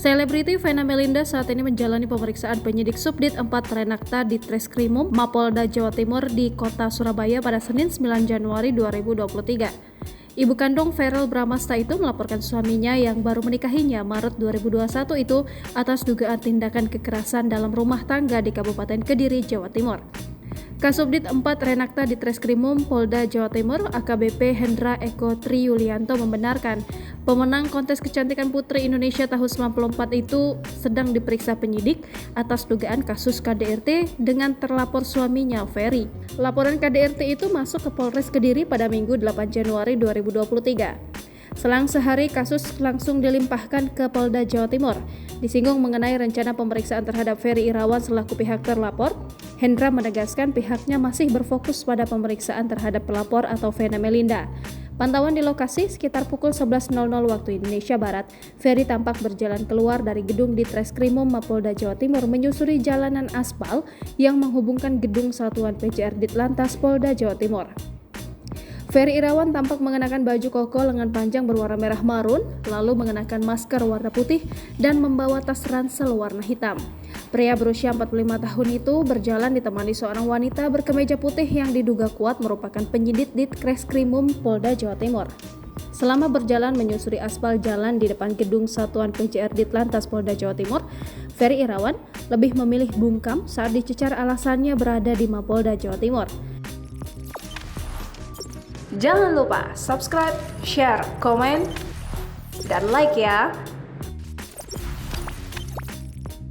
Selebriti Vena Melinda saat ini menjalani pemeriksaan penyidik Subdit 4 Renakta di Treskrimum Mapolda Jawa Timur di Kota Surabaya pada Senin 9 Januari 2023. Ibu kandung Verrel Bramasta itu melaporkan suaminya yang baru menikahinya Maret 2021 itu atas dugaan tindakan kekerasan dalam rumah tangga di Kabupaten Kediri, Jawa Timur. Kasubdit 4 Renakta di Treskrimum Polda Jawa Timur AKBP Hendra Eko Tri Yulianto membenarkan pemenang kontes kecantikan putri Indonesia tahun 94 itu sedang diperiksa penyidik atas dugaan kasus KDRT dengan terlapor suaminya Ferry. Laporan KDRT itu masuk ke Polres Kediri pada Minggu 8 Januari 2023. Selang sehari kasus langsung dilimpahkan ke Polda Jawa Timur. Disinggung mengenai rencana pemeriksaan terhadap Ferry Irawan selaku pihak terlapor, Hendra menegaskan pihaknya masih berfokus pada pemeriksaan terhadap pelapor atau Vena Melinda. Pantauan di lokasi sekitar pukul 11.00 waktu Indonesia Barat, Ferry tampak berjalan keluar dari gedung di Treskrimum Mapolda Jawa Timur menyusuri jalanan aspal yang menghubungkan gedung Satuan PJR Ditlantas Polda Jawa Timur. Ferry Irawan tampak mengenakan baju koko lengan panjang berwarna merah marun, lalu mengenakan masker warna putih dan membawa tas ransel warna hitam. Pria berusia 45 tahun itu berjalan ditemani seorang wanita berkemeja putih yang diduga kuat merupakan penyidik di Treskrimum Polda Jawa Timur. Selama berjalan menyusuri aspal jalan di depan gedung Satuan PJR Ditlantas Polda Jawa Timur, Ferry Irawan lebih memilih bungkam saat dicecar alasannya berada di Mapolda Jawa Timur. Jangan lupa subscribe, share, komen, dan like ya!